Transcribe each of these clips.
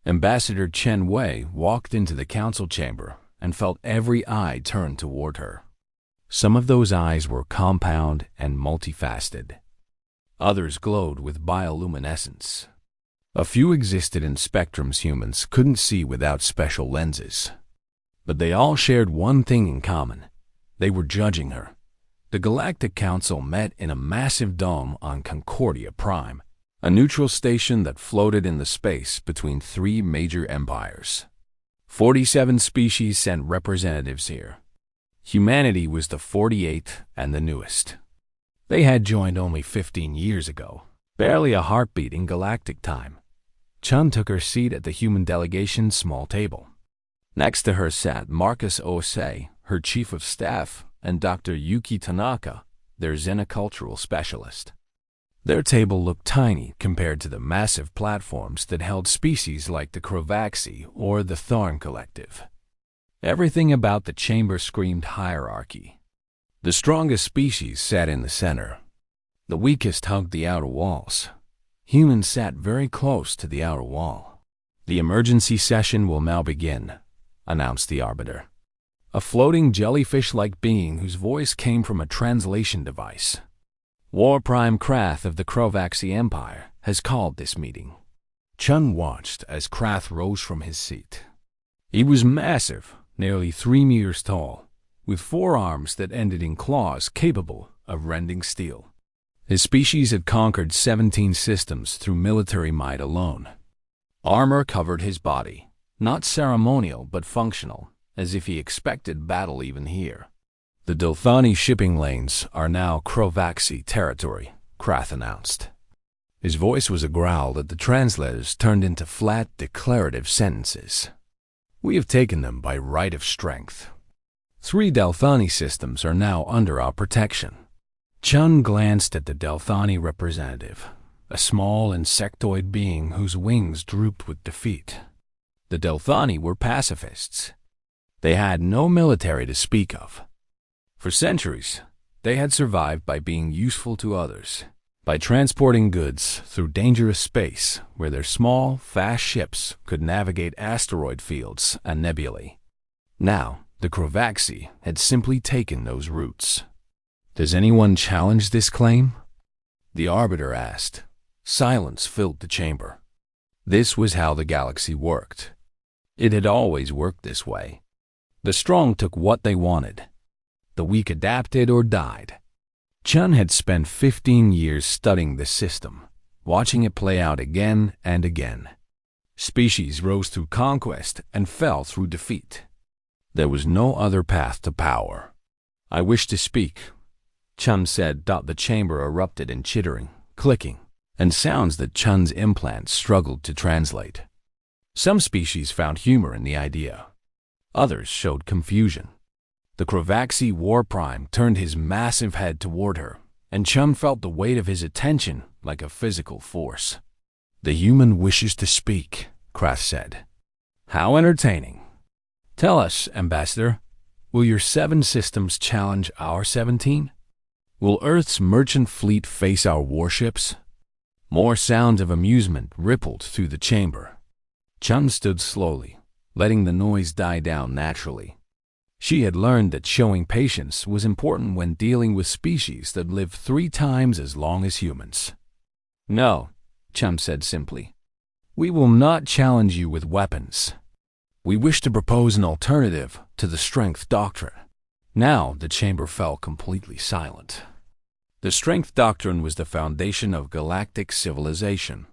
Ambassador Chen Wei walked into the council chamber and felt every eye turn toward her. Some of those eyes were compound and multifaceted. Others glowed with bioluminescence. A few existed in spectrums humans couldn't see without special lenses. But they all shared one thing in common. They were judging her. The Galactic Council met in a massive dome on Concordia Prime, a neutral station that floated in the space between three major empires. 47 species sent representatives here. Humanity was the 48th and the newest. They had joined only 15 years ago, barely a heartbeat in galactic time. Chun took her seat at the human delegation's small table. Next to her sat Marcus Osei, her chief of staff, and Dr. Yuki Tanaka, their xenocultural specialist. Their table looked tiny compared to the massive platforms that held species like the Crovaxi or the Thorn Collective. Everything about the chamber screamed hierarchy. The strongest species sat in the center. The weakest hugged the outer walls. Humans sat very close to the outer wall. "The emergency session will now begin," announced the Arbiter. A floating jellyfish-like being whose voice came from a translation device. War Prime Krath of the Crovaxi Empire has called this meeting. Chun watched as Krath rose from his seat. He was massive, nearly 3 meters tall, with 4 arms that ended in claws capable of rending steel. His species had conquered 17 systems through military might alone. Armor covered his body, not ceremonial but functional, as if he expected battle even here. "The Dilthani shipping lanes are now Crovaxi territory," Krath announced. His voice was a growl that the translators turned into flat, declarative sentences. "We have taken them by right of strength. 3 Dilthani systems are now under our protection." Chun glanced at the Dilthani representative, a small insectoid being whose wings drooped with defeat. The Dilthani were pacifists. They had no military to speak of. For centuries, they had survived by being useful to others, by transporting goods through dangerous space where their small, fast ships could navigate asteroid fields and nebulae. Now, the Crovaxi had simply taken those routes. "Does anyone challenge this claim?" the Arbiter asked. Silence filled the chamber. This was how the galaxy worked. It had always worked this way. The strong took what they wanted. The weak adapted or died. Chun had spent 15 years studying this system, watching it play out again and again. Species rose through conquest and fell through defeat. There was no other path to power. "I wish to speak," Chun said. The chamber erupted in chittering, clicking, and sounds that Chun's implants struggled to translate. Some species found humor in the idea. Others showed confusion. The Crovaxi War Prime turned his massive head toward her, and Chun felt the weight of his attention like a physical force. "The human wishes to speak," Krath said. "How entertaining. Tell us, Ambassador, will your 7 systems challenge our 17? Will Earth's merchant fleet face our warships?" More sounds of amusement rippled through the chamber. Chun stood slowly, letting the noise die down naturally. She had learned that showing patience was important when dealing with species that lived 3 times as long as humans. "No," Chun said simply. "We will not challenge you with weapons. We wish to propose an alternative to the strength doctrine." Now the chamber fell completely silent. The strength doctrine was the foundation of galactic civilization.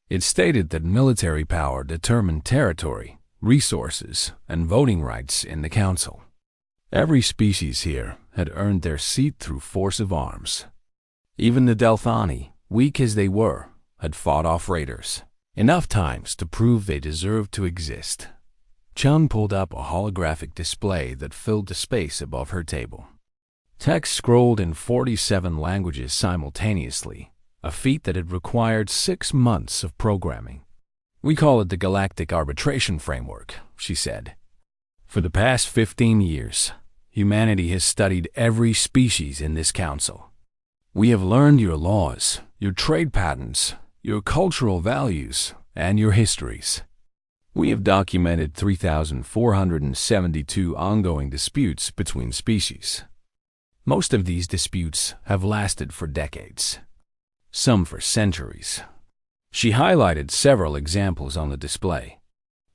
It stated that military power determined territory, resources, and voting rights in the council. Every species here had earned their seat through force of arms. Even the Dilthani, weak as they were, had fought off raiders, enough times to prove they deserved to exist. Chun pulled up a holographic display that filled the space above her table. Text scrolled in 47 languages simultaneously, a feat that had required 6 months of programming. "We call it the Galactic Arbitration Framework," she said. "For the past 15 years, humanity has studied every species in this council. We have learned your laws, your trade patterns, your cultural values, and your histories. We have documented 3,472 ongoing disputes between species. Most of these disputes have lasted for decades, some for centuries. She highlighted several examples on the display.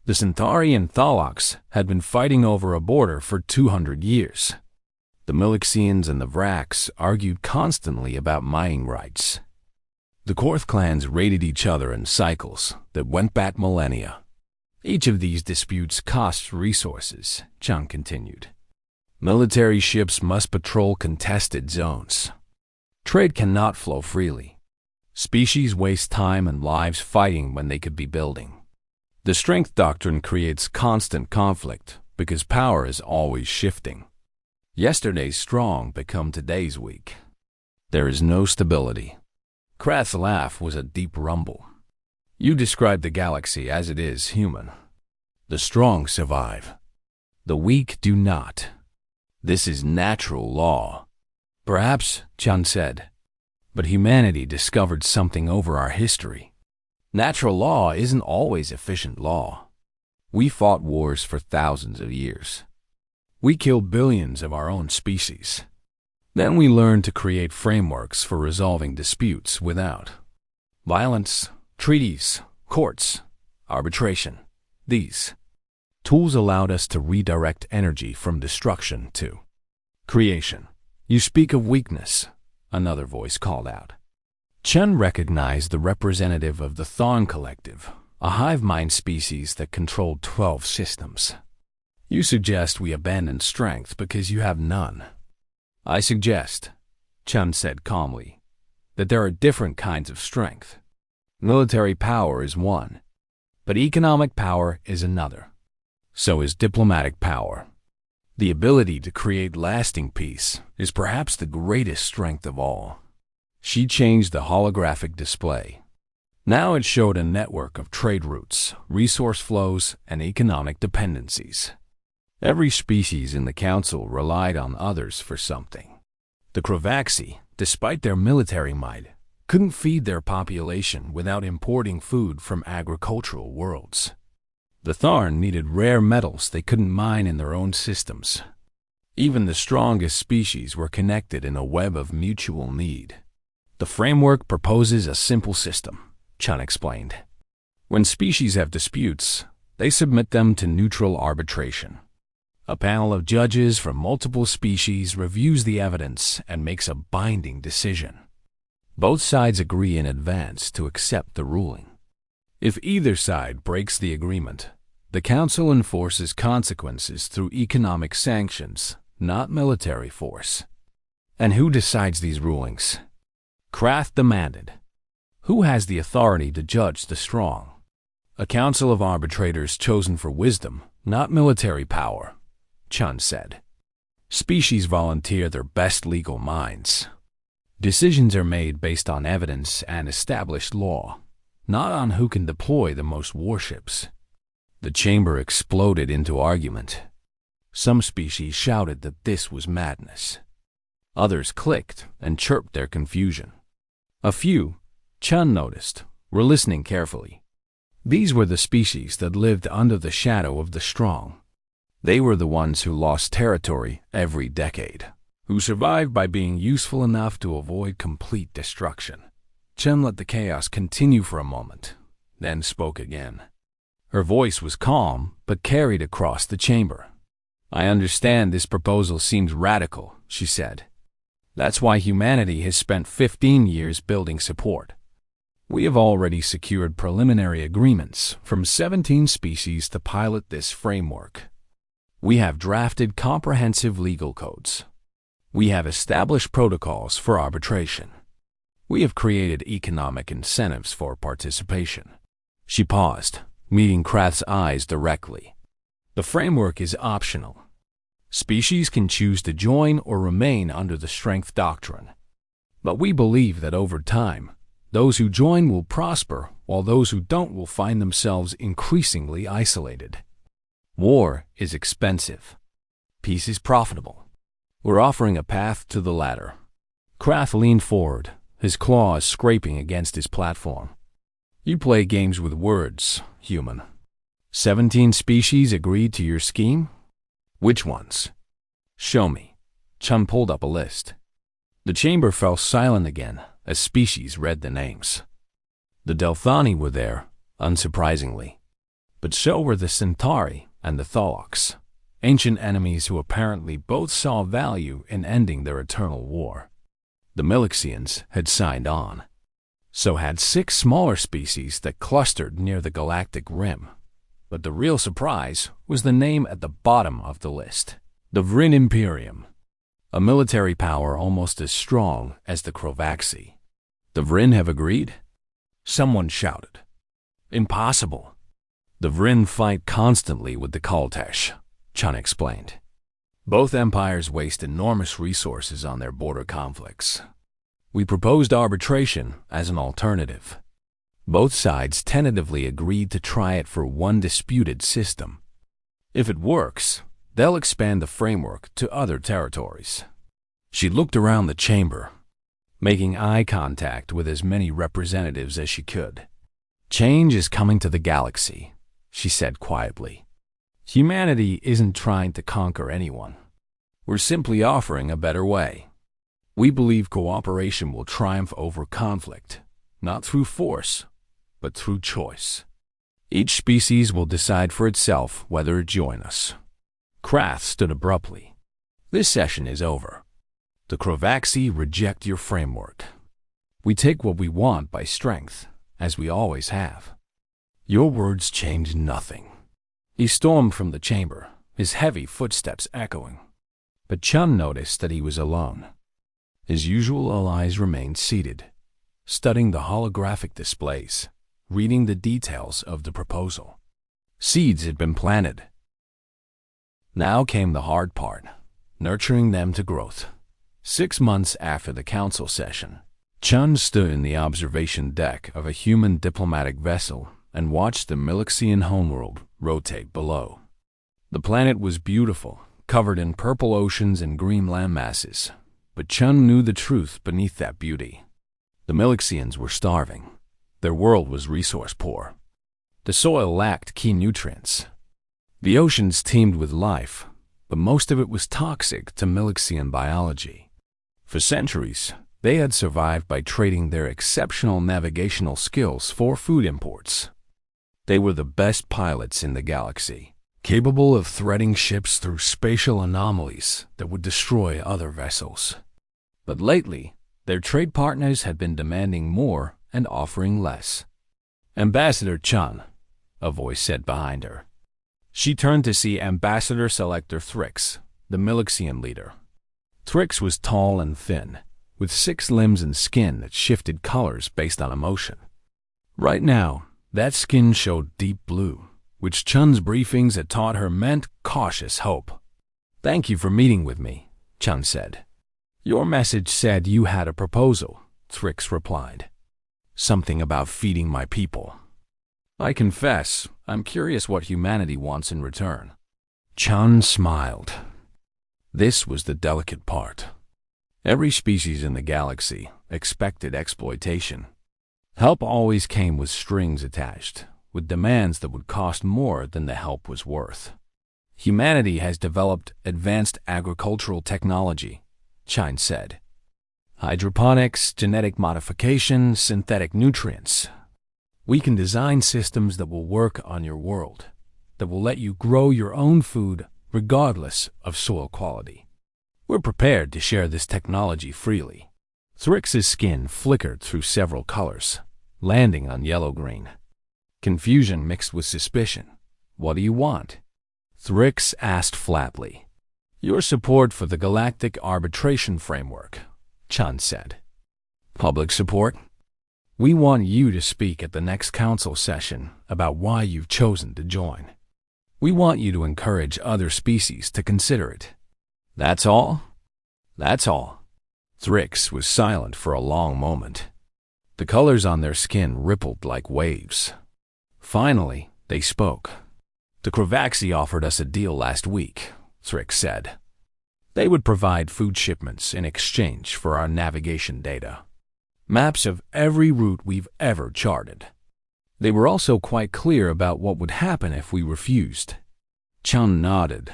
The Centauri and Thalocs had been fighting over a border for 200 years. The Milixians and the Vracs argued constantly about mining rights. The Korth clans raided each other in cycles that went back millennia. Each of these disputes costs resources, Chung continued. Military ships must patrol contested zones. Trade cannot flow freely. Species waste time and lives fighting when they could be building. The strength doctrine creates constant conflict because power is always shifting. Yesterday's strong become today's weak. There is no stability. Krath's laugh was a deep rumble. You describe the galaxy as it is human. The strong survive. The weak do not. This is natural law. Perhaps, Chan said, but humanity discovered something over our history. Natural law isn't always efficient law. We fought wars for thousands of years. We killed billions of our own species. Then we learned to create frameworks for resolving disputes without violence, treaties, courts, arbitration. These tools allowed us to redirect energy from destruction to creation. You speak of weakness, another voice called out. Chen recognized the representative of the Thorn Collective, a hive mind species that controlled 12 systems. You suggest we abandon strength because you have none. I suggest, Chen said calmly, that there are different kinds of strength. Military power is one, but economic power is another. So is diplomatic power. The ability to create lasting peace is perhaps the greatest strength of all. She changed the holographic display. Now it showed a network of trade routes, resource flows, and economic dependencies. Every species in the council relied on others for something. The Kravaxi, despite their military might, couldn't feed their population without importing food from agricultural worlds. The Tharn needed rare metals they couldn't mine in their own systems. Even the strongest species were connected in a web of mutual need. The framework proposes a simple system, Chun explained. When species have disputes, they submit them to neutral arbitration. A panel of judges from multiple species reviews the evidence and makes a binding decision. Both sides agree in advance to accept the ruling. If either side breaks the agreement, the Council enforces consequences through economic sanctions, not military force. And who decides these rulings? Krath demanded. Who has the authority to judge the strong? A council of arbitrators chosen for wisdom, not military power, Chun said. Species volunteer their best legal minds. Decisions are made based on evidence and established law, not on who can deploy the most warships. The chamber exploded into argument. Some species shouted that this was madness. Others clicked and chirped their confusion. A few, Chun noticed, were listening carefully. These were the species that lived under the shadow of the strong. They were the ones who lost territory every decade, who survived by being useful enough to avoid complete destruction. Chen let the chaos continue for a moment, then spoke again. Her voice was calm, but carried across the chamber. I understand this proposal seems radical, she said. That's why humanity has spent 15 years building support. We have already secured preliminary agreements from 17 species to pilot this framework. We have drafted comprehensive legal codes. We have established protocols for arbitration. We have created economic incentives for participation. She paused, meeting Krath's eyes directly. The framework is optional. Species can choose to join or remain under the strength doctrine. But we believe that over time, those who join will prosper, while those who don't will find themselves increasingly isolated. War is expensive. Peace is profitable. We're offering a path to the latter. Krath leaned forward, his claws scraping against his platform. You play games with words, human. 17 species agreed to your scheme? Which ones? Show me. Chun pulled up a list. The chamber fell silent again as species read the names. The Delthani were there, unsurprisingly. But so were the Centauri and the Tholox, ancient enemies who apparently both saw value in ending their eternal war. The Milixians had signed on. So had 6 smaller species that clustered near the galactic rim. But the real surprise was the name at the bottom of the list, the Vrin Imperium, a military power almost as strong as the Krovaxi. The Vrin have agreed? Someone shouted. Impossible. The Vrin fight constantly with the Kaltesh, Chun explained. Both empires waste enormous resources on their border conflicts. We proposed arbitration as an alternative. Both sides tentatively agreed to try it for one disputed system. If it works, they'll expand the framework to other territories. She looked around the chamber, making eye contact with as many representatives as she could. Change is coming to the galaxy, she said quietly. Humanity isn't trying to conquer anyone. We're simply offering a better way. We believe cooperation will triumph over conflict, not through force, but through choice. Each species will decide for itself whether to join us. Krath stood abruptly. This session is over. The Krovaxi reject your framework. We take what we want by strength, as we always have. Your words change nothing. He stormed from the chamber, his heavy footsteps echoing. But Chun noticed that he was alone. His usual allies remained seated, studying the holographic displays, reading the details of the proposal. Seeds had been planted. Now came the hard part, nurturing them to growth. 6 months after the council session, Chun stood in the observation deck of a human diplomatic vessel and watched the Milixian homeworld rotate below. The planet was beautiful, covered in purple oceans and green landmasses, but Chun knew the truth beneath that beauty. The Milixians were starving. Their world was resource poor. The soil lacked key nutrients. The oceans teemed with life, but most of it was toxic to Milixian biology. For centuries, they had survived by trading their exceptional navigational skills for food imports. They were the best pilots in the galaxy, capable of threading ships through spatial anomalies that would destroy other vessels. But lately, their trade partners had been demanding more and offering less. Ambassador Chun, a voice said behind her. She turned to see Ambassador Selector Thrix, the Milixian leader. Thrix was tall and thin, with 6 limbs and skin that shifted colors based on emotion. Right now, that skin showed deep blue, which Chun's briefings had taught her meant cautious hope. Thank you for meeting with me, Chun said. Your message said you had a proposal, Thrix replied. Something about feeding my people. I confess, I'm curious what humanity wants in return. Chun smiled. This was the delicate part. Every species in the galaxy expected exploitation. Help always came with strings attached, with demands that would cost more than the help was worth. Humanity has developed advanced agricultural technology, Chun said. Hydroponics, genetic modification, synthetic nutrients. We can design systems that will work on your world, that will let you grow your own food regardless of soil quality. We're prepared to share this technology freely. Thrix's skin flickered through several colors, landing on yellow-green. Confusion mixed with suspicion. What do you want? Thrix asked flatly. Your support for the Galactic Arbitration Framework, Chun said. Public support? We want you to speak at the next council session about why you've chosen to join. We want you to encourage other species to consider it. That's all? That's all. Thrix was silent for a long moment. The colors on their skin rippled like waves. Finally, they spoke. The Krovaxi offered us a deal last week, Thrix said. They would provide food shipments in exchange for our navigation data. Maps of every route we've ever charted. They were also quite clear about what would happen if we refused. Chun nodded.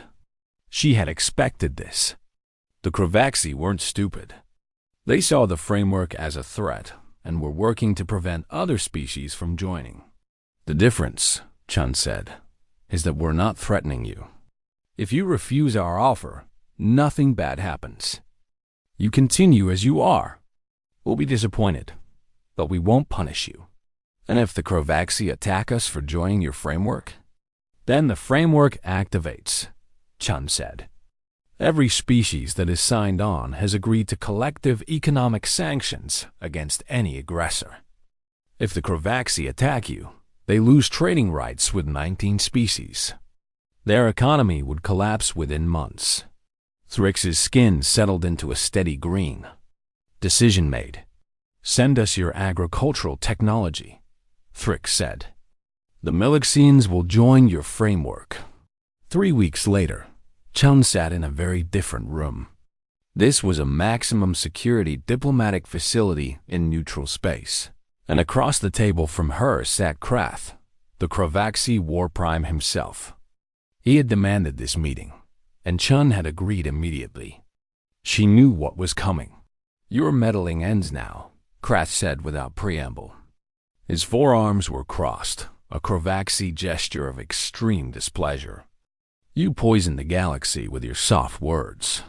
She had expected this. The Kravaxi weren't stupid. They saw the framework as a threat and were working to prevent other species from joining. The difference, Chun said, is that we're not threatening you. If you refuse our offer, nothing bad happens. You continue as you are. We'll be disappointed, but we won't punish you. And if the Kravaxi attack us for joining your framework, then the framework activates, Chun said. Every species that is signed on has agreed to collective economic sanctions against any aggressor. If the Kravaxi attack you, they lose trading rights with 19 species. Their economy would collapse within months. Thrix's skin settled into a steady green. Decision made. Send us your agricultural technology, Thrix said. The Milixians will join your framework. 3 weeks later, Chun sat in a very different room. This was a maximum security diplomatic facility in neutral space, and across the table from her sat Krath, the Kravaxi War Prime himself. He had demanded this meeting, and Chun had agreed immediately. She knew what was coming. Your meddling ends now, Krath said without preamble. His forearms were crossed, a Kravaxi gesture of extreme displeasure. You poison the galaxy with your soft words.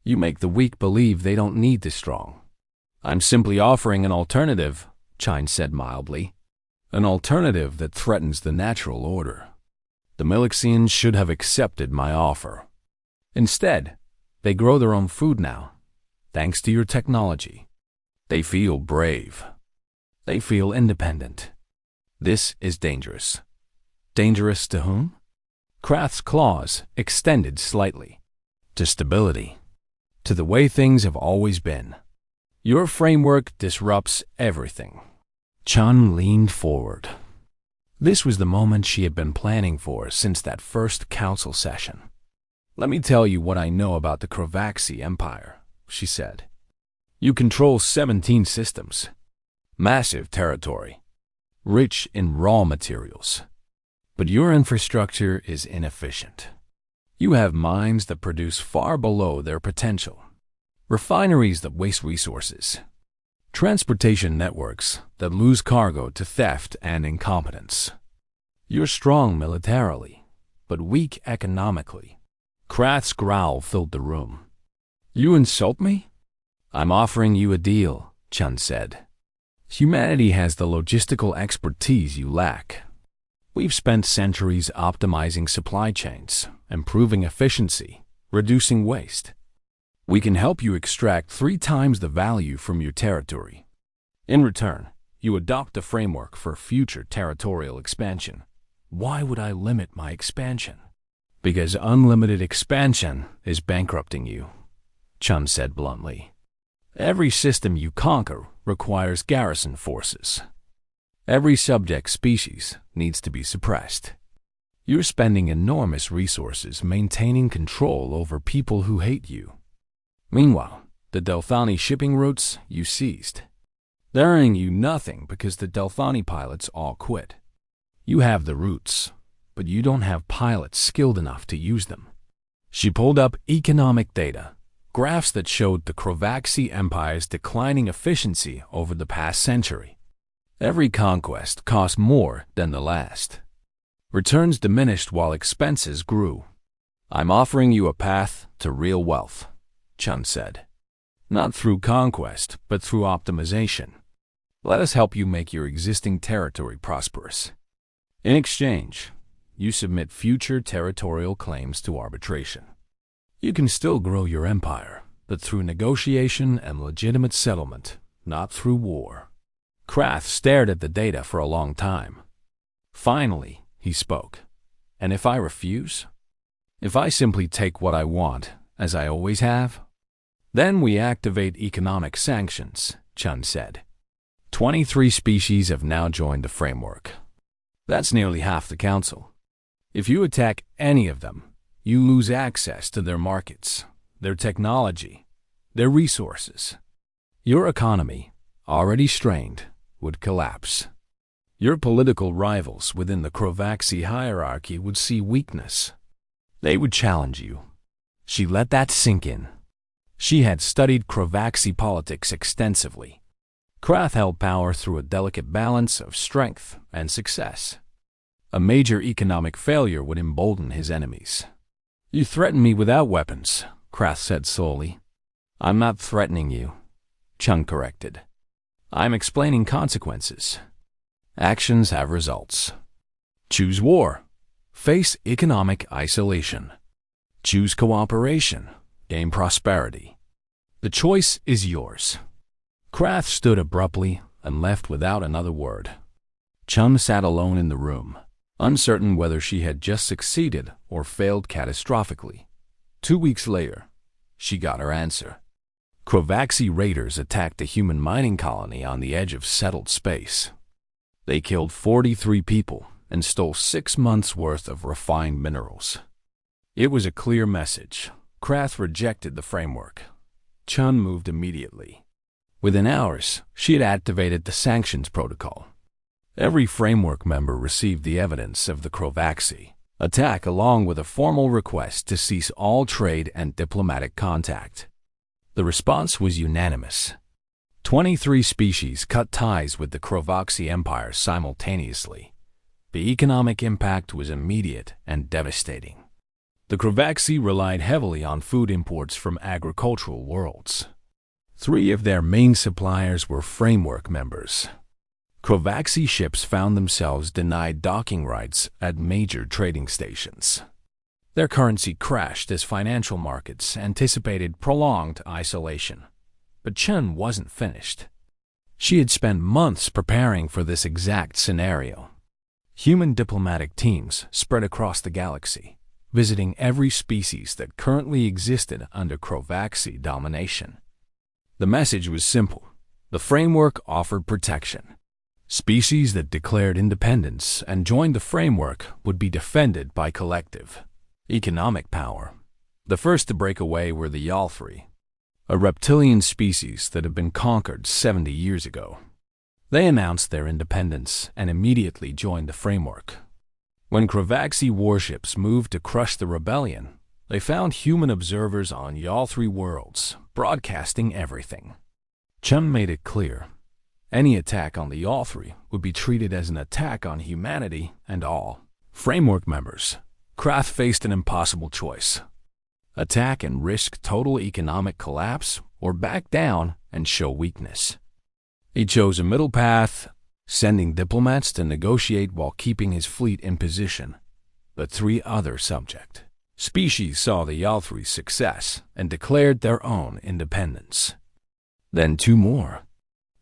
You make the weak believe they don't need the strong. I'm simply offering an alternative, Chun said mildly. An alternative that threatens the natural order. The Milixians should have accepted my offer. Instead, they grow their own food now, thanks to your technology. They feel brave. They feel independent. This is dangerous. Dangerous to whom? Krath's claws extended slightly. To stability. To the way things have always been. Your framework disrupts everything. Chun leaned forward. This was the moment she had been planning for since that first council session. Let me tell you what I know about the Kravaxi Empire, she said. You control 17 systems. Massive territory. Rich in raw materials. But your infrastructure is inefficient. You have mines that produce far below their potential. Refineries that waste resources. Transportation networks that lose cargo to theft and incompetence. You're strong militarily, but weak economically. Krath's growl filled the room. You insult me? I'm offering you a deal, Chun said. Humanity has the logistical expertise you lack. We've spent centuries optimizing supply chains, improving efficiency, reducing waste. We can help you extract 3 times the value from your territory. In return, you adopt a framework for future territorial expansion. Why would I limit my expansion? Because unlimited expansion is bankrupting you, Chun said bluntly. Every system you conquer requires garrison forces. Every subject species needs to be suppressed. You're spending enormous resources maintaining control over people who hate you. Meanwhile, the Delthani shipping routes you seized. They're earning you nothing because the Delthani pilots all quit. You have the routes, but you don't have pilots skilled enough to use them. She pulled up economic data, graphs that showed the Kravaxi Empire's declining efficiency over the past century. Every conquest cost more than the last. Returns diminished while expenses grew. I'm offering you a path to real wealth, Chun said. Not through conquest, but through optimization. Let us help you make your existing territory prosperous. In exchange, you submit future territorial claims to arbitration. You can still grow your empire, but through negotiation and legitimate settlement, not through war. Krath stared at the data for a long time. Finally, he spoke. And if I refuse? If I simply take what I want, as I always have? Then we activate economic sanctions, Chun said. 23 species have now joined the framework. That's nearly half the council. If you attack any of them, you lose access to their markets, their technology, their resources. Your economy, already strained, would collapse. Your political rivals within the Crovaxi hierarchy would see weakness. They would challenge you. She let that sink in. She had studied Crovaxi politics extensively. Krath held power through a delicate balance of strength and success. A major economic failure would embolden his enemies. You threaten me without weapons, Krath said slowly. I'm not threatening you, Chun corrected. I'm explaining consequences. Actions have results. Choose war. Face economic isolation. Choose cooperation. Gain prosperity. The choice is yours. Krath stood abruptly and left without another word. Chun sat alone in the room, uncertain whether she had just succeeded or failed catastrophically. 2 weeks later, she got her answer. Crovaxi raiders attacked a human mining colony on the edge of settled space. They killed 43 people and stole 6 months' worth of refined minerals. It was a clear message. Krath rejected the framework. Chun moved immediately. Within hours, she had activated the sanctions protocol. Every framework member received the evidence of the Crovaxi attack along with a formal request to cease all trade and diplomatic contact. The response was unanimous. 23 species cut ties with the Crovaxi Empire simultaneously. The economic impact was immediate and devastating. The Crovaxi relied heavily on food imports from agricultural worlds. 3 of their main suppliers were framework members. Crovaxi ships found themselves denied docking rights at major trading stations. Their currency crashed as financial markets anticipated prolonged isolation. But Chun wasn't finished. She had spent months preparing for this exact scenario. Human diplomatic teams spread across the galaxy, visiting every species that currently existed under Crovaxi domination. The message was simple. The framework offered protection. Species that declared independence and joined the framework would be defended by collective economic power. The first to break away were the Yalthri, a reptilian species that had been conquered 70 years ago. They announced their independence and immediately joined the framework. When Crovaxi warships moved to crush the rebellion, they found human observers on Yalthri worlds, broadcasting everything. Chun made it clear. Any attack on the Yalthri would be treated as an attack on humanity and all framework members. Krath faced an impossible choice. Attack and risk total economic collapse, or back down and show weakness. He chose a middle path, sending diplomats to negotiate while keeping his fleet in position. But 3 other subject species saw the Yalthri's success and declared their own independence. Then 2 more.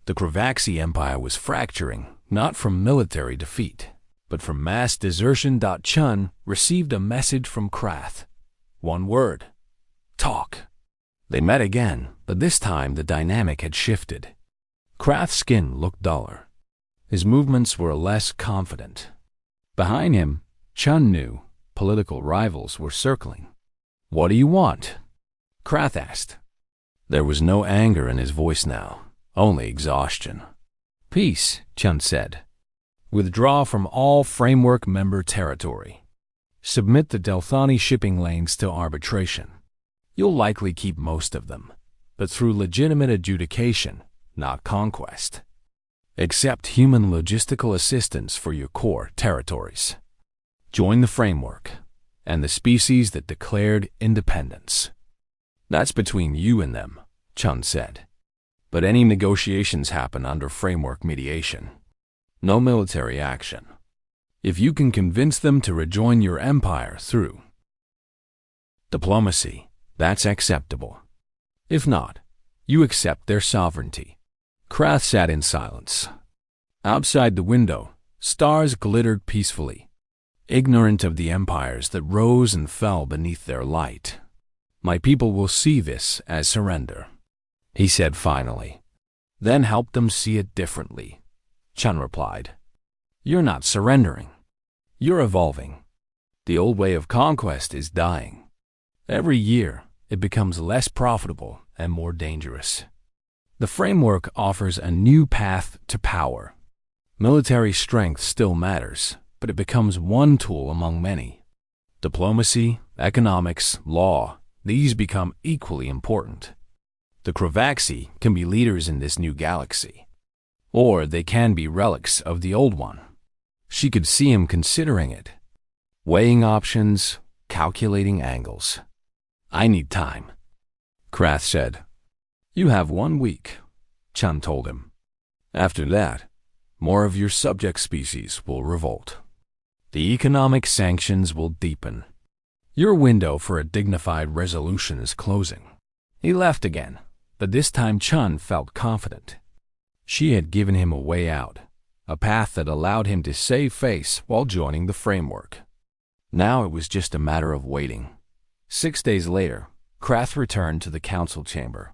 The Crovaxi Empire was fracturing, not from military defeat, but from mass desertion. Chun received a message from Krath. 1 word. Talk. They met again, but this time the dynamic had shifted. Krath's skin looked duller. His movements were less confident. Behind him, Chun knew political rivals were circling. What do you want? Krath asked. There was no anger in his voice now, only exhaustion. Peace, Chun said. Withdraw from all framework member territory. Submit the Delthani shipping lanes to arbitration. You'll likely keep most of them, but through legitimate adjudication, not conquest. Accept human logistical assistance for your core territories. Join the framework and the species that declared independence. That's between you and them, Chun said. But any negotiations happen under framework mediation. No military action. If you can convince them to rejoin your empire through diplomacy, that's acceptable. If not, you accept their sovereignty. Krath sat in silence. Outside the window, stars glittered peacefully, ignorant of the empires that rose and fell beneath their light. My people will see this as surrender, he said finally. Then help them see it differently, Chun replied. You're not surrendering. You're evolving. The old way of conquest is dying. Every year, it becomes less profitable and more dangerous. The framework offers a new path to power. Military strength still matters, but it becomes one tool among many. Diplomacy, economics, law, these become equally important. The Kravaxi can be leaders in this new galaxy, or they can be relics of the old one. She could see him considering it, weighing options, calculating angles. "I need time," Krath said. "You have 1 week," Chun told him. "After that, more of your subject species will revolt. The economic sanctions will deepen. Your window for a dignified resolution is closing." He left again, but this time Chun felt confident. She had given him a way out, a path that allowed him to save face while joining the framework. Now it was just a matter of waiting. 6 days later, Krath returned to the council chamber.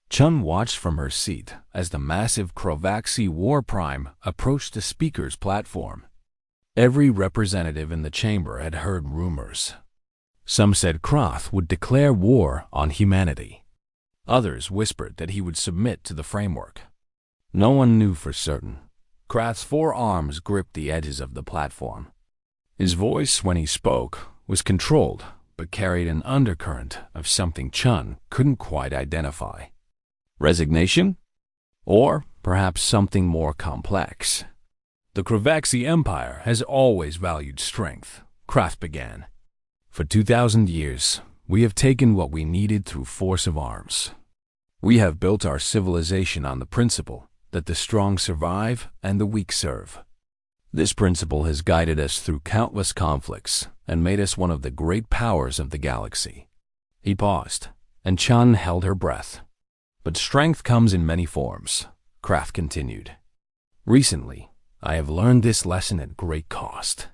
Chun watched from her seat as the massive HFY War Prime approached the speaker's platform. Every representative in the chamber had heard rumors. Some said Krath would declare war on humanity. Others whispered that he would submit to the framework. No one knew for certain. Krath's 4 arms gripped the edges of the platform. His voice, when he spoke, was controlled, but carried an undercurrent of something Chun couldn't quite identify. Resignation? Or perhaps something more complex. "The Kravaxi Empire has always valued strength," Krath began. "For 2,000 years, we have taken what we needed through force of arms. We have built our civilization on the principle that the strong survive and the weak serve. This principle has guided us through countless conflicts and made us one of the great powers of the galaxy." He paused, and Chun held her breath. "But strength comes in many forms," Krath continued. "Recently, I have learned this lesson at great cost.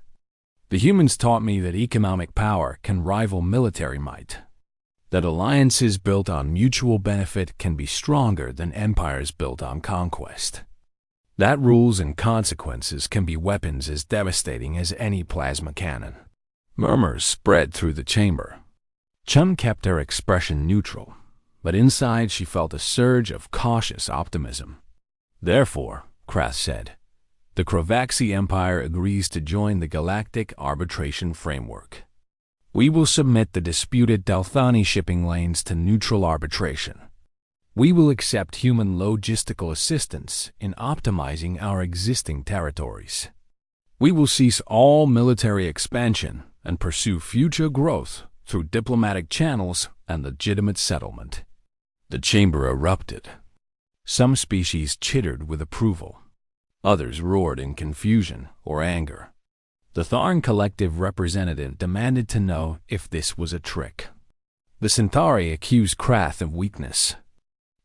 The humans taught me that economic power can rival military might, that alliances built on mutual benefit can be stronger than empires built on conquest, that rules and consequences can be weapons as devastating as any plasma cannon." Murmurs spread through the chamber. Chun kept her expression neutral, but inside she felt a surge of cautious optimism. "Therefore," Krath said, "the Kravaxi Empire agrees to join the Galactic Arbitration Framework. We will submit the disputed Dalthani shipping lanes to neutral arbitration. We will accept human logistical assistance in optimizing our existing territories. We will cease all military expansion and pursue future growth through diplomatic channels and legitimate settlement." The chamber erupted. Some species chittered with approval. Others roared in confusion or anger. The Tharn collective representative demanded to know if this was a trick. The Centauri accused Krath of weakness.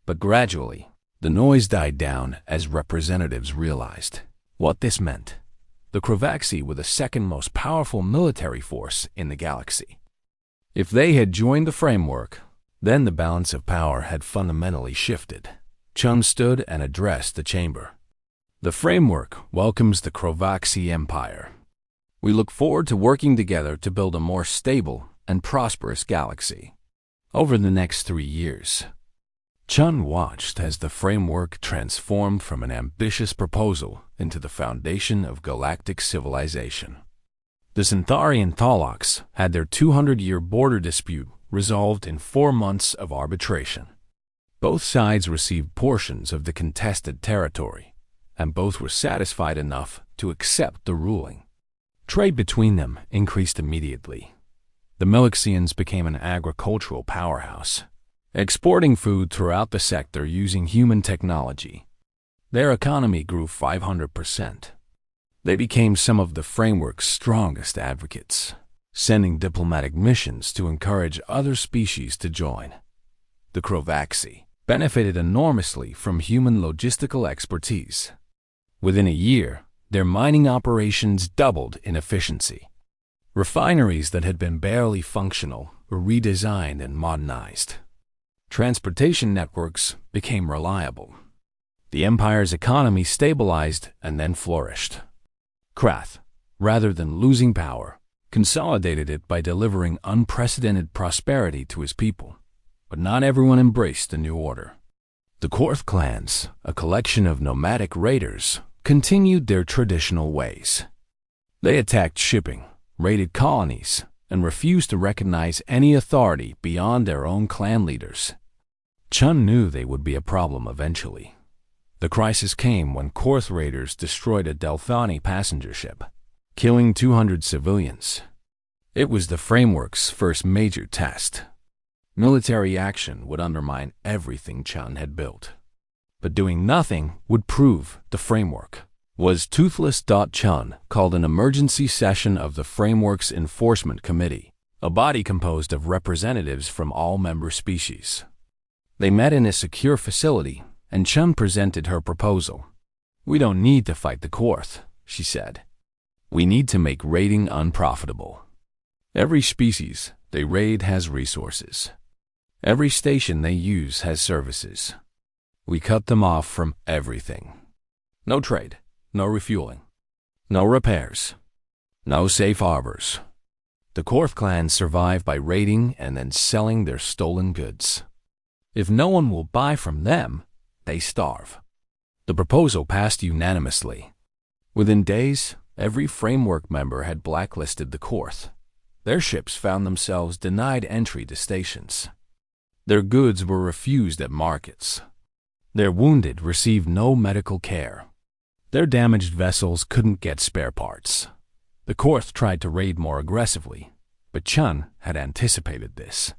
But gradually, the noise died down as representatives realized what this meant. The Kravaxi were the second most powerful military force in the galaxy. If they had joined the framework, then the balance of power had fundamentally shifted. Chun stood and addressed the chamber. "The framework welcomes the Kravaxi Empire. We look forward to working together to build a more stable and prosperous galaxy." Over the next 3 years, Chun watched as the framework transformed from an ambitious proposal into the foundation of galactic civilization. The Centauri and Thalox had their 200-year border dispute resolved in 4 months of arbitration. Both sides received portions of the contested territory, and both were satisfied enough to accept the ruling. Trade between them increased immediately. The Melixians became an agricultural powerhouse, exporting food throughout the sector using human technology. Their economy grew 500%. They became some of the framework's strongest advocates, sending diplomatic missions to encourage other species to join. The Kravaxi benefited enormously from human logistical expertise. Within a year, their mining operations doubled in efficiency. Refineries that had been barely functional were redesigned and modernized. Transportation networks became reliable. The empire's economy stabilized and then flourished. Krath, rather than losing power, consolidated it by delivering unprecedented prosperity to his people. But not everyone embraced the new order. The Korth clans, a collection of nomadic raiders, continued their traditional ways. They attacked shipping, raided colonies, and refused to recognize any authority beyond their own clan leaders. Chun knew they would be a problem eventually. The crisis came when Korth raiders destroyed a Delthani passenger ship, killing 200 civilians. It was the framework's first major test. Military action would undermine everything Chun had built. But doing nothing would prove the framework was toothless. Chun called an emergency session of the framework's Enforcement Committee, a body composed of representatives from all member species. They met in a secure facility, and Chun presented her proposal. "We don't need to fight the Korth," she said. "We need to make raiding unprofitable. Every species they raid has resources. Every station they use has services. We cut them off from everything. No trade, no refueling, no repairs, no safe harbors. The Korth clans survive by raiding and then selling their stolen goods. If no one will buy from them, they starve." The proposal passed unanimously. Within days, every framework member had blacklisted the Korth. Their ships found themselves denied entry to stations. Their goods were refused at markets. Their wounded received no medical care. Their damaged vessels couldn't get spare parts. The Korth tried to raid more aggressively, but Chun had anticipated this.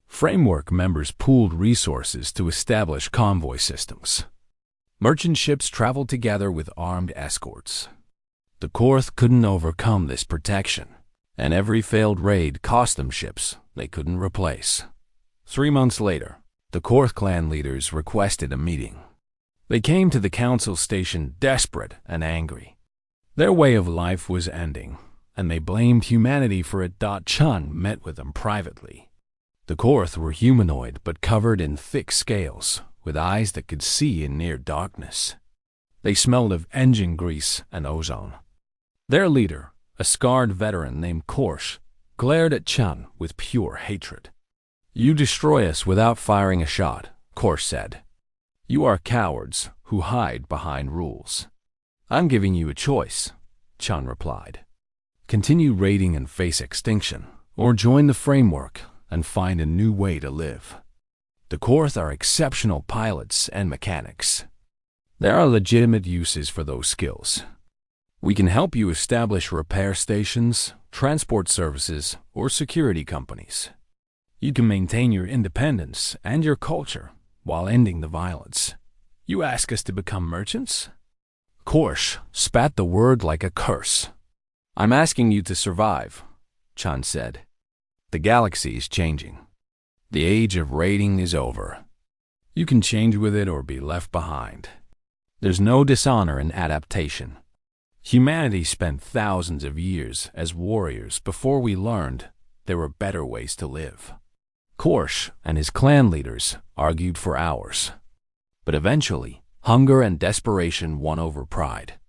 Framework members pooled resources to establish convoy systems. Merchant ships traveled together with armed escorts. The Korth couldn't overcome this protection, and every failed raid cost them ships they couldn't replace. 3 months later, the Korth clan leaders requested a meeting. They came to the council station desperate and angry. Their way of life was ending, and they blamed humanity for it. Chun met with them privately. The Korth were humanoid but covered in thick scales, with eyes that could see in near darkness. They smelled of engine grease and ozone. Their leader, a scarred veteran named Korsh, glared at Chun with pure hatred. "You destroy us without firing a shot," Korsh said. "You are cowards who hide behind rules." "I'm giving you a choice," Chun replied. "Continue raiding and face extinction, or join the framework and find a new way to live. The Korth are exceptional pilots and mechanics. There are legitimate uses for those skills. We can help you establish repair stations, transport services, or security companies. You can maintain your independence and your culture while ending the violence. You ask us to become merchants?" Korsh spat the word like a curse. "I'm asking you to survive," Chun said. "The galaxy is changing. The age of raiding is over. You can change with it or be left behind. There's no dishonor in adaptation. Humanity spent thousands of years as warriors before we learned there were better ways to live." Korsh and his clan leaders argued for hours. But eventually, hunger and desperation won over pride.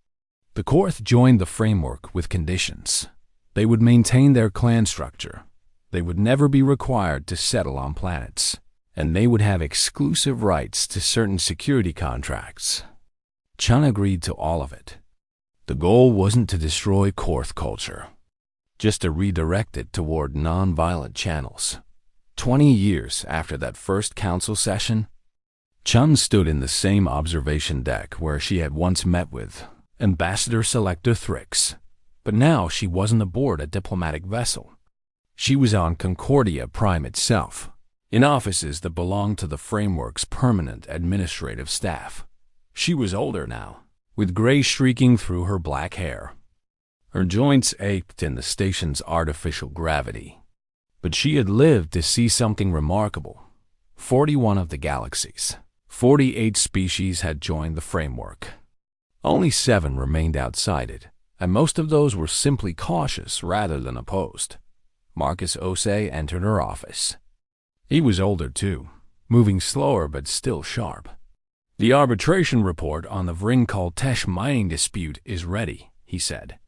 The Korth joined the framework with conditions. They would maintain their clan structure. They would never be required to settle on planets, and they would have exclusive rights to certain security contracts. Chun agreed to all of it. The goal wasn't to destroy Korth culture, just to redirect it toward non-violent channels. 20 years after that first council session, Chun stood in the same observation deck where she had once met with Ambassador Selector Thrix, but now she wasn't aboard a diplomatic vessel. She was on Concordia Prime itself, in offices that belonged to the framework's permanent administrative staff. She was older now, with gray streaking through her black hair. Her joints ached in the station's artificial gravity. But she had lived to see something remarkable. 41 of the galaxies, 48 species had joined the framework. Only 7 remained outside it, and most of those were simply cautious rather than opposed. Marcus Ose entered her office. He was older too, moving slower but still sharp. "The arbitration report on the Vrin-Kaltesh mining dispute is ready," he said.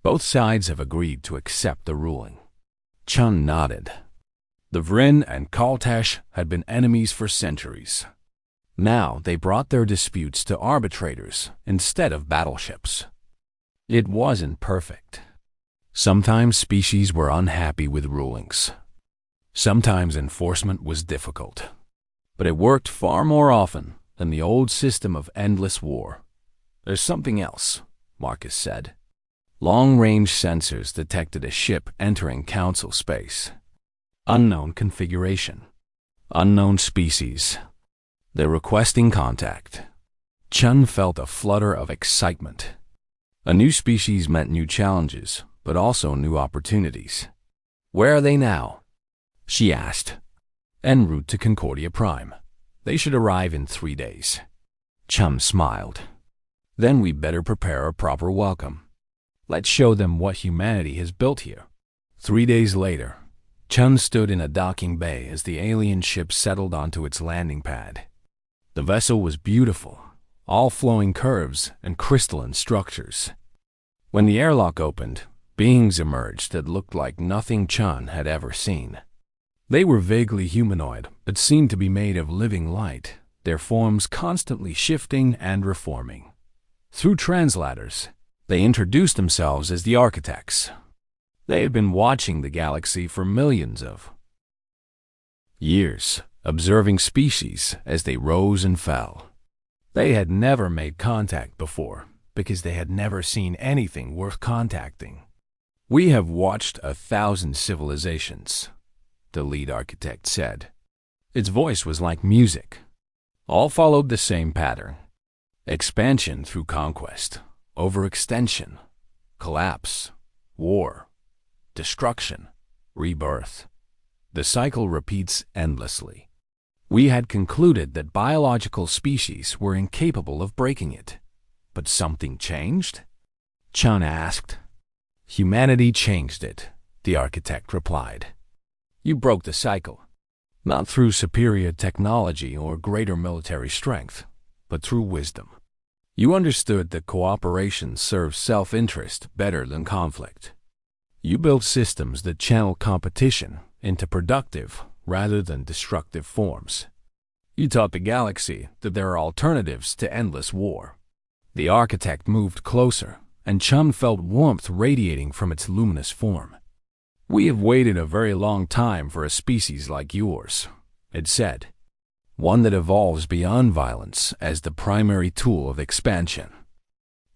"Both sides have agreed to accept the ruling." Chun nodded. The Vrin and Kaltesh had been enemies for centuries. Now they brought their disputes to arbitrators instead of battleships. It wasn't perfect. Sometimes species were unhappy with rulings. Sometimes enforcement was difficult. But it worked far more often than the old system of endless war. "There's something else," Marcus said. Long-range sensors detected a ship entering Council space. Unknown configuration. Unknown species. They're requesting contact. Chun felt a flutter of excitement. A new species meant new challenges, but also new opportunities. "Where are they now?" she asked. "En route to Concordia Prime. They should arrive in 3 days." Chum smiled. "Then we better prepare a proper welcome. Let's show them what humanity has built here." 3 days later, Chun stood in a docking bay as the alien ship settled onto its landing pad. The vessel was beautiful, all flowing curves and crystalline structures. When the airlock opened, beings emerged that looked like nothing Chun had ever seen. They were vaguely humanoid, but seemed to be made of living light, their forms constantly shifting and reforming. Through translators, they introduced themselves as the architects. They had been watching the galaxy for millions of years, observing species as they rose and fell. They had never made contact before, because they had never seen anything worth contacting. "We have watched 1,000 civilizations," the lead architect said. Its voice was like music. All followed the same pattern. Expansion through conquest, overextension, collapse, war, destruction, rebirth. The cycle repeats endlessly. We had concluded that biological species were incapable of breaking it. But something changed? Chun asked. "Humanity changed it," the architect replied. "You broke the cycle. Not through superior technology or greater military strength, but through wisdom. You understood that cooperation serves self-interest better than conflict. You built systems that channel competition into productive rather than destructive forms. You taught the galaxy that there are alternatives to endless war." The architect moved closer, and Chum felt warmth radiating from its luminous form. "We have waited a very long time for a species like yours," it said. "One that evolves beyond violence as the primary tool of expansion.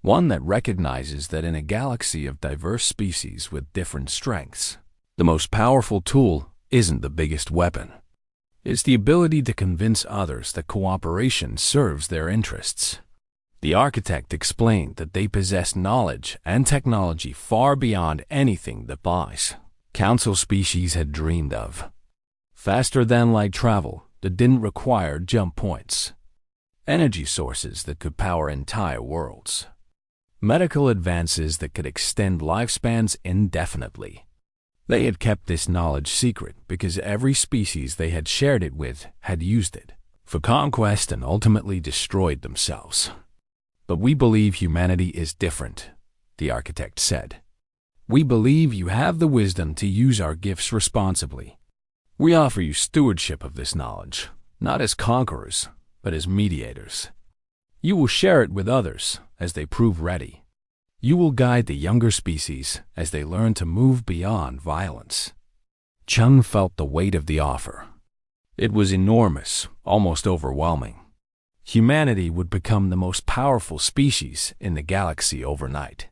One that recognizes that in a galaxy of diverse species with different strengths, the most powerful tool isn't the biggest weapon. It's the ability to convince others that cooperation serves their interests." The architect explained that they possessed knowledge and technology far beyond anything that Boss Council species had dreamed of. Faster-than-light travel that didn't require jump points. Energy sources that could power entire worlds. Medical advances that could extend lifespans indefinitely. They had kept this knowledge secret because every species they had shared it with had used it for conquest and ultimately destroyed themselves. "But we believe humanity is different," the architect said. "We believe you have the wisdom to use our gifts responsibly. We offer you stewardship of this knowledge, not as conquerors, but as mediators. You will share it with others as they prove ready. You will guide the younger species as they learn to move beyond violence." Chung felt the weight of the offer. It was enormous, almost overwhelming. Humanity would become the most powerful species in the galaxy overnight.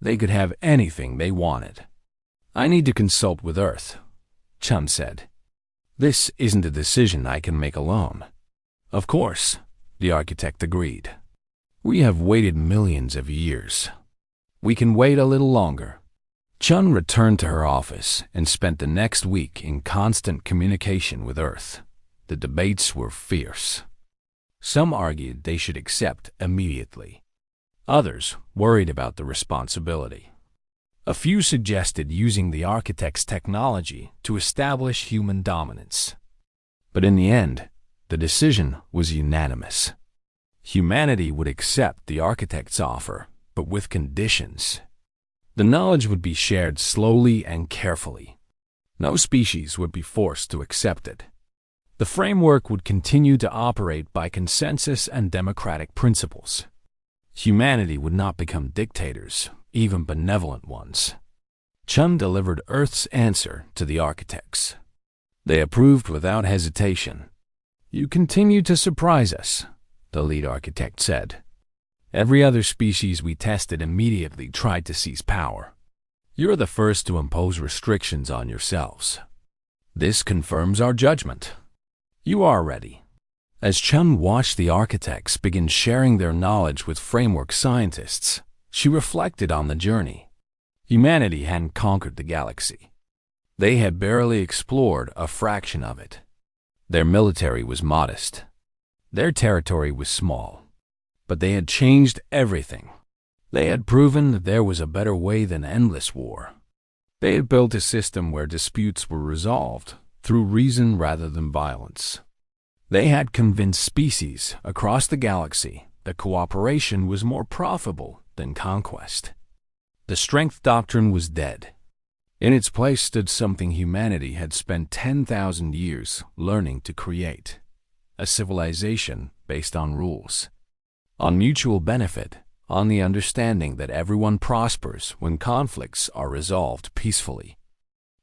They could have anything they wanted. "I need to consult with Earth," Chun said. "This isn't a decision I can make alone." "Of course," the architect agreed. "We have waited millions of years. We can wait a little longer." Chun returned to her office and spent the next week in constant communication with Earth. The debates were fierce. Some argued they should accept immediately. Others worried about the responsibility. A few suggested using the architect's technology to establish human dominance. But in the end, the decision was unanimous. Humanity would accept the architect's offer, but with conditions. The knowledge would be shared slowly and carefully. No species would be forced to accept it. The framework would continue to operate by consensus and democratic principles. Humanity would not become dictators, even benevolent ones. Chun delivered Earth's answer to the architects. They approved without hesitation. "You continue to surprise us," the lead architect said. "Every other species we tested immediately tried to seize power. You're the first to impose restrictions on yourselves. This confirms our judgment. You are ready." As Chun watched the architects begin sharing their knowledge with framework scientists, she reflected on the journey. Humanity hadn't conquered the galaxy. They had barely explored a fraction of it. Their military was modest. Their territory was small. But they had changed everything. They had proven that there was a better way than endless war. They had built a system where disputes were resolved through reason rather than violence. They had convinced species across the galaxy that cooperation was more profitable than conquest. The strength doctrine was dead. In its place stood something humanity had spent 10,000 years learning to create: a civilization based on rules, on mutual benefit, on the understanding that everyone prospers when conflicts are resolved peacefully.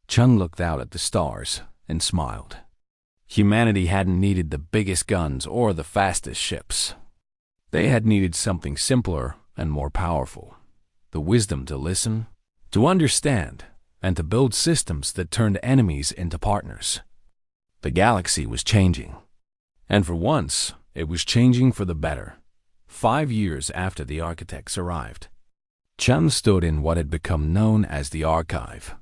Chun looked out at the stars and smiled. Humanity hadn't needed the biggest guns or the fastest ships. They had needed something simpler and more powerful: the wisdom to listen, to understand, and to build systems that turned enemies into partners. The galaxy was changing. And for once, it was changing for the better. 5 years after the architects arrived, Chun stood in what had become known as the Archive,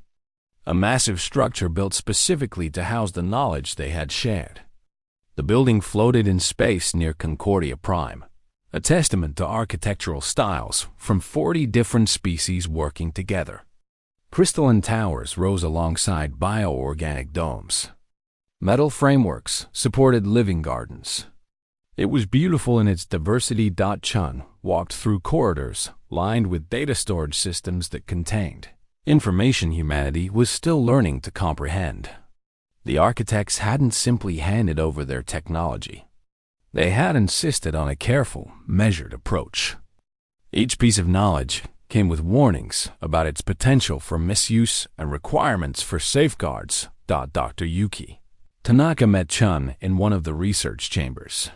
a massive structure built specifically to house the knowledge they had shared. The building floated in space near Concordia Prime, a testament to architectural styles from 40 different species working together. Crystalline towers rose alongside bioorganic domes. Metal frameworks supported living gardens. It was beautiful in its diversity. Chun walked through corridors lined with data storage systems that contained information humanity was still learning to comprehend. The architects hadn't simply handed over their technology. They had insisted on a careful, measured approach. Each piece of knowledge came with warnings about its potential for misuse and requirements for safeguards. Dr. Yuki Tanaka met Chun in one of the research chambers.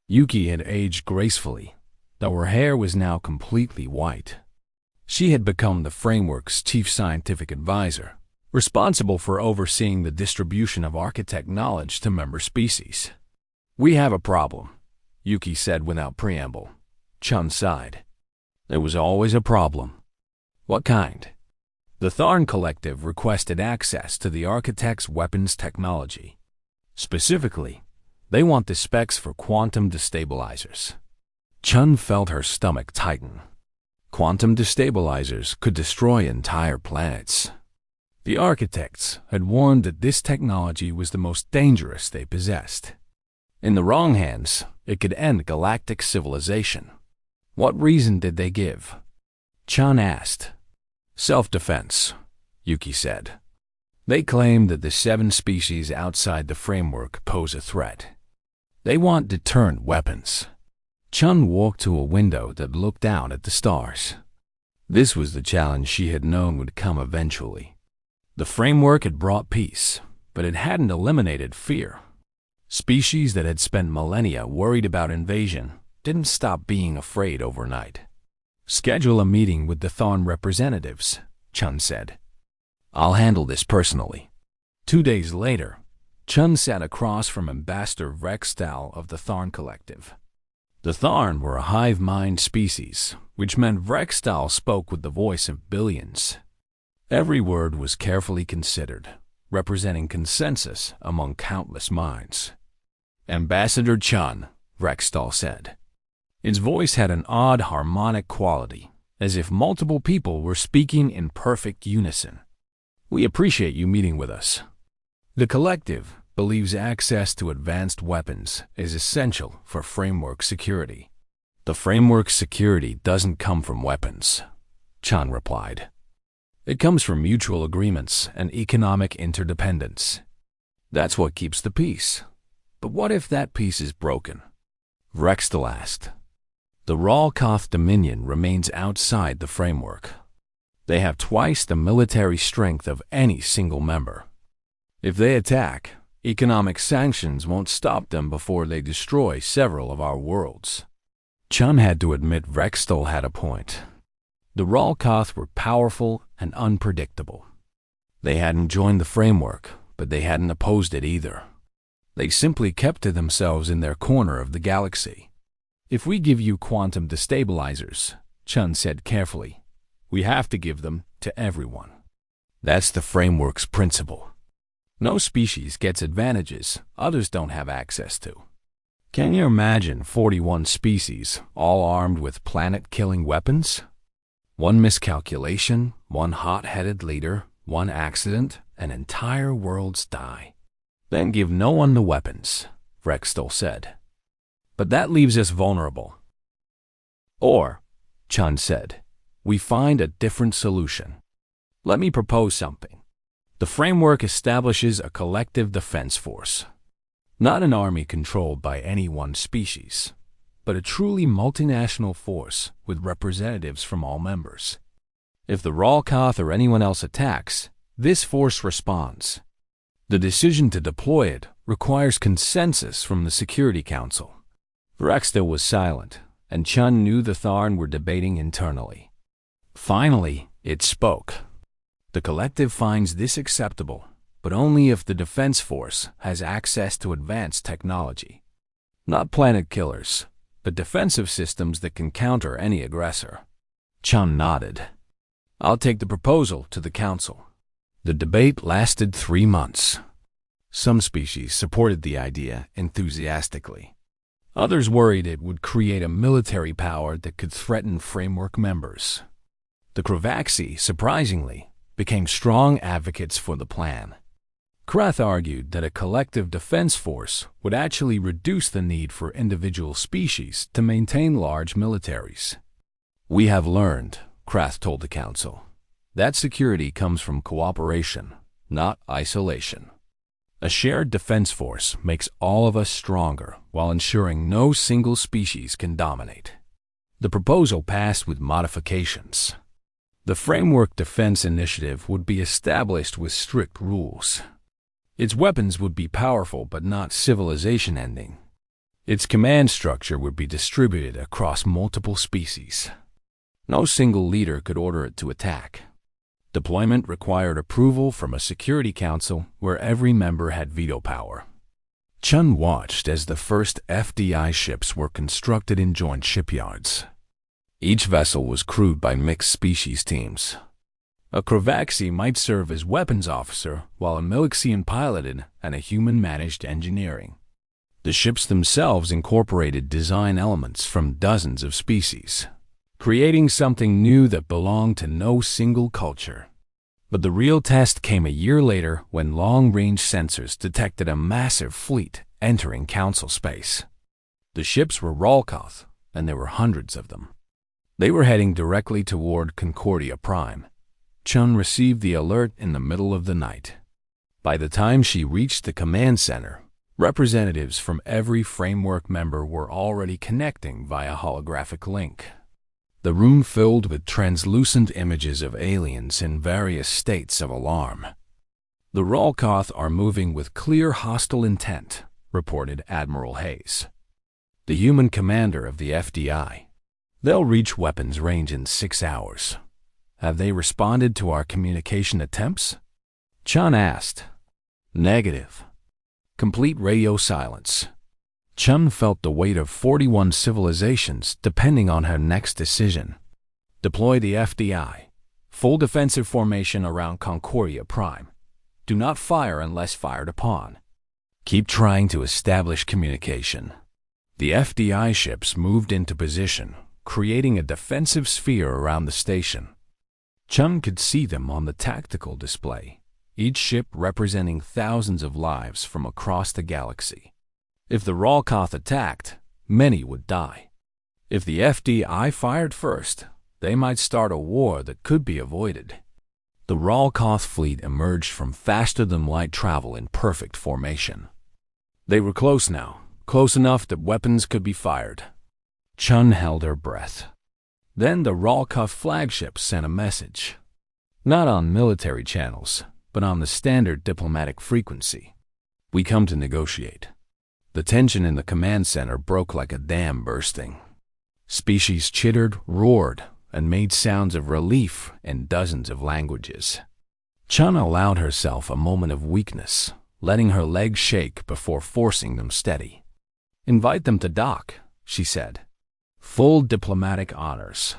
Yuki had aged gracefully, though her hair was now completely white. She had become the framework's chief scientific advisor, responsible for overseeing the distribution of architect knowledge to member species. "We have a problem," Yuki said without preamble. Chun sighed. "There was always a problem." "What kind?" The Tharn Collective requested access to the architect's weapons technology. Specifically, they want the specs for quantum destabilizers. Chun felt her stomach tighten. Quantum destabilizers could destroy entire planets. The architects had warned that this technology was the most dangerous they possessed. In the wrong hands, it could end galactic civilization. What reason did they give? Chun asked. "Self-defense," Yuki said. "They claim that the 7 species outside the framework pose a threat. They want deterrent weapons." Chun walked to a window that looked out at the stars. This was the challenge she had known would come eventually. The framework had brought peace, but it hadn't eliminated fear. Species that had spent millennia worried about invasion didn't stop being afraid overnight. "Schedule a meeting with the Tharn representatives," Chun said. "I'll handle this personally." 2 days later, Chun sat across from Ambassador Vrextal of the Tharn Collective. The Tharn were a hive-mind species, which meant Vrextal spoke with the voice of billions. Every word was carefully considered, representing consensus among countless minds. "Ambassador Chun," Vrextal said. Its voice had an odd harmonic quality, as if multiple people were speaking in perfect unison. "We appreciate you meeting with us. The Collective believes access to advanced weapons is essential for framework security." "The framework's security doesn't come from weapons," Chun replied. "It comes from mutual agreements and economic interdependence. That's what keeps the peace," But what if that piece is broken? Rextal asked. The Ralkoth Dominion remains outside the framework. They have twice the military strength of any single member. If they attack, economic sanctions won't stop them before they destroy several of our worlds. Chun had to admit Rextal had a point. The Ralkoth were powerful and unpredictable. They hadn't joined the framework, but they hadn't opposed it either. They simply kept to themselves in their corner of the galaxy. If we give you quantum destabilizers, Chun said carefully, we have to give them to everyone. That's the framework's principle. No species gets advantages others don't have access to. Can you imagine 41 species all armed with planet-killing weapons? One miscalculation, one hot-headed leader, one accident, and entire worlds die. Then give no one the weapons, Rextal said. But that leaves us vulnerable. Or, Chun said, we find a different solution. Let me propose something. The framework establishes a collective defense force. Not an army controlled by any one species, but a truly multinational force with representatives from all members. If the Ralkoth or anyone else attacks, this force responds. The decision to deploy it requires consensus from the Security Council. Rextal was silent, and Chun knew the Tharn were debating internally. Finally, it spoke. The collective finds this acceptable, but only if the defense force has access to advanced technology. Not planet killers, but defensive systems that can counter any aggressor. Chun nodded. I'll take the proposal to the council. The debate lasted 3 months. Some species supported the idea enthusiastically. Others worried it would create a military power that could threaten framework members. The Kravaxi, surprisingly, became strong advocates for the plan. Krath argued that a collective defense force would actually reduce the need for individual species to maintain large militaries. We have learned, Krath told the council, that security comes from cooperation, not isolation. A shared defense force makes all of us stronger while ensuring no single species can dominate. The proposal passed with modifications. The Framework Defense Initiative would be established with strict rules. Its weapons would be powerful but not civilization-ending. Its command structure would be distributed across multiple species. No single leader could order it to attack. Deployment required approval from a Security Council where every member had veto power. Chun watched as the first FDI ships were constructed in joint shipyards. Each vessel was crewed by mixed species teams. A Kravaxi might serve as weapons officer, while a Milixian piloted and a human managed engineering. The ships themselves incorporated design elements from dozens of species, creating something new that belonged to no single culture. But the real test came a year later when long-range sensors detected a massive fleet entering Council space. The ships were Ralkoth, and there were hundreds of them. They were heading directly toward Concordia Prime. Chun received the alert in the middle of the night. By the time she reached the command center, representatives from every framework member were already connecting via holographic link. The room filled with translucent images of aliens in various states of alarm. The Ralkoth are moving with clear hostile intent, reported Admiral Hayes, the human commander of the FDI. They'll reach weapons range in 6 hours. Have they responded to our communication attempts? Chun asked. Negative. Complete radio silence. Chun felt the weight of 41 civilizations depending on her next decision. Deploy the FDI. Full defensive formation around Concordia Prime. Do not fire unless fired upon. Keep trying to establish communication. The FDI ships moved into position, creating a defensive sphere around the station. Chun could see them on the tactical display, each ship representing thousands of lives from across the galaxy. If the Ralkoth attacked, many would die. If the FDI fired first, they might start a war that could be avoided. The Ralkoth fleet emerged from faster-than-light travel in perfect formation. They were close now, close enough that weapons could be fired. Chun held her breath. Then the Ralcuff flagship sent a message. Not on military channels, but on the standard diplomatic frequency. We come to negotiate. The tension in the command center broke like a dam bursting. Species chittered, roared, and made sounds of relief in dozens of languages. Chun allowed herself a moment of weakness, letting her legs shake before forcing them steady. Invite them to dock, she said. Full diplomatic honors.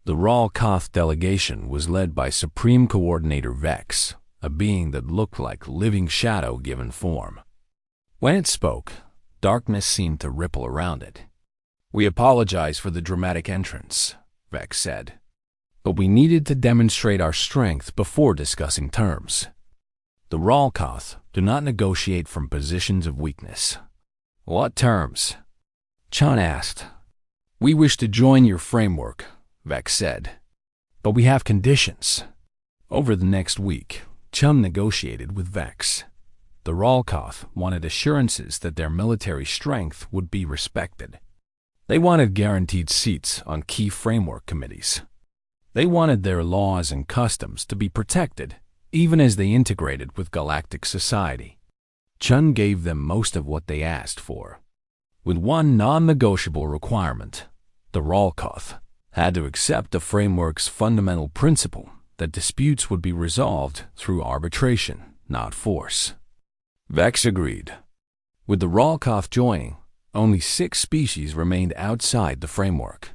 The Ralcuff delegation was led by Supreme Coordinator Vex, a being that looked like living shadow given form. When it spoke, darkness seemed to ripple around it. We apologize for the dramatic entrance, Vex said, but we needed to demonstrate our strength before discussing terms. The Ralcuff do not negotiate from positions of weakness. What terms? Chun asked. We wish to join your framework, Vex said, but we have conditions. Over the next week, Chun negotiated with Vex. The Ralcuff wanted assurances that their military strength would be respected. They wanted guaranteed seats on key framework committees. They wanted their laws and customs to be protected, even as they integrated with galactic society. Chun gave them most of what they asked for, with one non-negotiable requirement. The Ralcuff had to accept the framework's fundamental principle that disputes would be resolved through arbitration, not force. Vex agreed. With the Ralcuff joining, only 6 species remained outside the framework.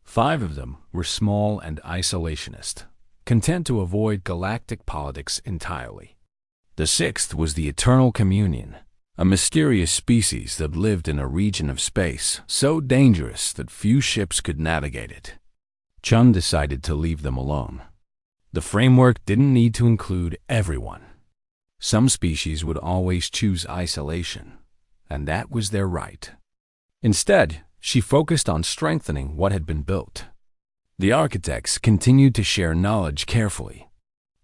5 of them were small and isolationist, content to avoid galactic politics entirely. The 6th was the Eternal Communion, a mysterious species that lived in a region of space so dangerous that few ships could navigate it. Chun decided to leave them alone. The framework didn't need to include everyone. Some species would always choose isolation, and that was their right. Instead, she focused on strengthening what had been built. The architects continued to share knowledge carefully.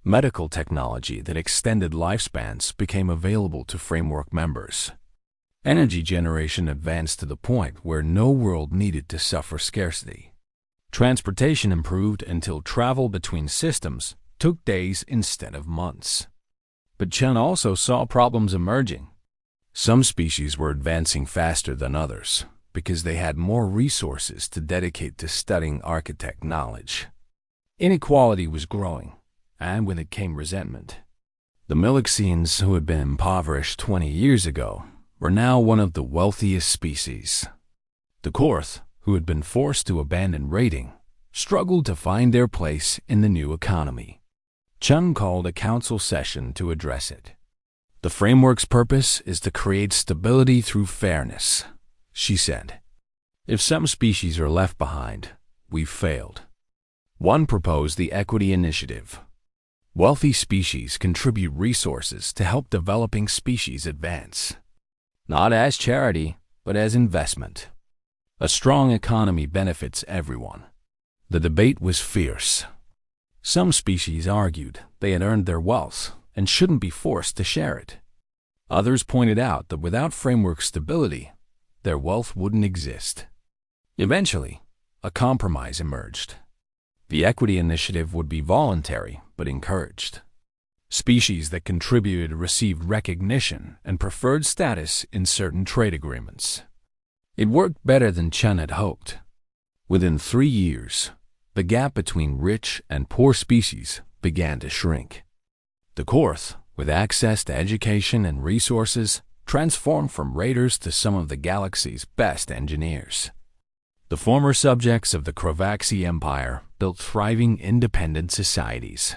Medical technology that extended lifespans became available to framework members. Energy generation advanced to the point where no world needed to suffer scarcity. Transportation improved until travel between systems took days instead of months. But Chun also saw problems emerging. Some species were advancing faster than others because they had more resources to dedicate to studying architect knowledge. Inequality was growing, and with it came resentment. The Milixians, who had been impoverished 20 years ago, were now one of the wealthiest species. The Korth, who had been forced to abandon raiding, struggled to find their place in the new economy. Chun called a council session to address it. The framework's purpose is to create stability through fairness, she said. If some species are left behind, we've failed. One proposed the Equity Initiative. Wealthy species contribute resources to help developing species advance. Not as charity, but as investment. A strong economy benefits everyone. The debate was fierce. Some species argued they had earned their wealth and shouldn't be forced to share it. Others pointed out that without framework stability, their wealth wouldn't exist. Eventually, a compromise emerged. The Equity Initiative would be voluntary but encouraged. Species that contributed received recognition and preferred status in certain trade agreements. It worked better than Chun had hoped. Within 3 years, the gap between rich and poor species began to shrink. The Korth, with access to education and resources, transformed from raiders to some of the galaxy's best engineers. The former subjects of the Krovaxi Empire built thriving independent societies.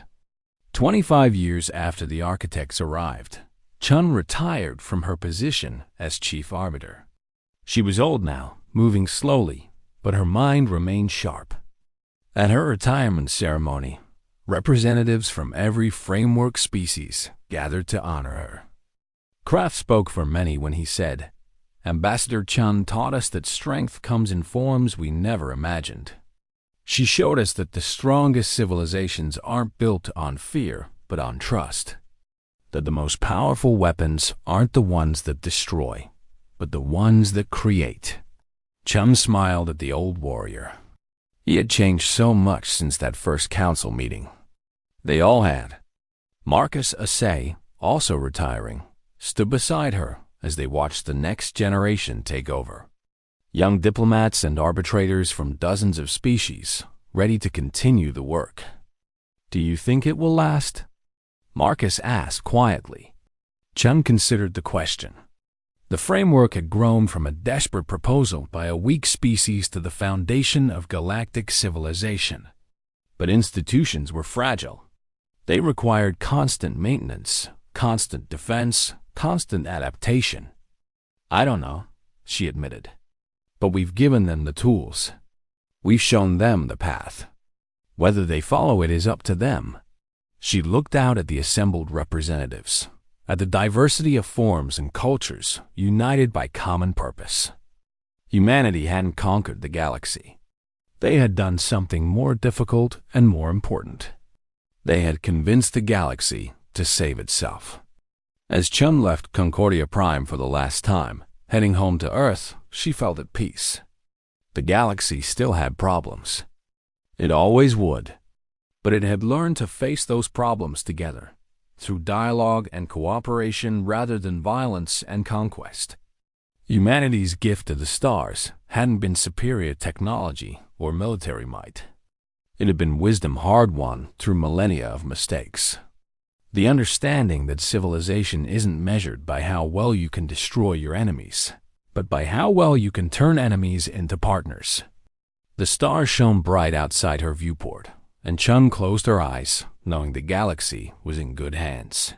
25 years after the architects arrived, Chun retired from her position as chief arbiter. She was old now, moving slowly, but her mind remained sharp. At her retirement ceremony, representatives from every framework species gathered to honor her. Kraft spoke for many when he said, "Ambassador Chun taught us that strength comes in forms we never imagined. She showed us that the strongest civilizations aren't built on fear, but on trust. that the most powerful weapons aren't the ones that destroy, but the ones that create. Chum smiled at the old warrior. He had changed so much since that first council meeting. They all had. Marcus Assay, also retiring, stood beside her as they watched the next generation take over. Young diplomats and arbitrators from dozens of species, ready to continue the work. "Do you think it will last?" Marcus asked quietly. Chun considered the question. The framework had grown from a desperate proposal by a weak species to the foundation of galactic civilization. But institutions were fragile. They required constant maintenance, constant defense, constant adaptation. "I don't know," she admitted. "But we've given them the tools. We've shown them the path. Whether they follow it is up to them." She looked out at the assembled representatives, at the diversity of forms and cultures united by common purpose. Humanity hadn't conquered the galaxy. They had done something more difficult and more important. They had convinced the galaxy to save itself. As Chun left Concordia Prime for the last time, heading home to Earth, she felt at peace. The galaxy still had problems. It always would. But it had learned to face those problems together, through dialogue and cooperation rather than violence and conquest. Humanity's gift to the stars hadn't been superior technology or military might. It had been wisdom hard-won through millennia of mistakes. The understanding that civilization isn't measured by how well you can destroy your enemies, but by how well you can turn enemies into partners. The stars shone bright outside her viewport, and Chun closed her eyes, knowing the galaxy was in good hands.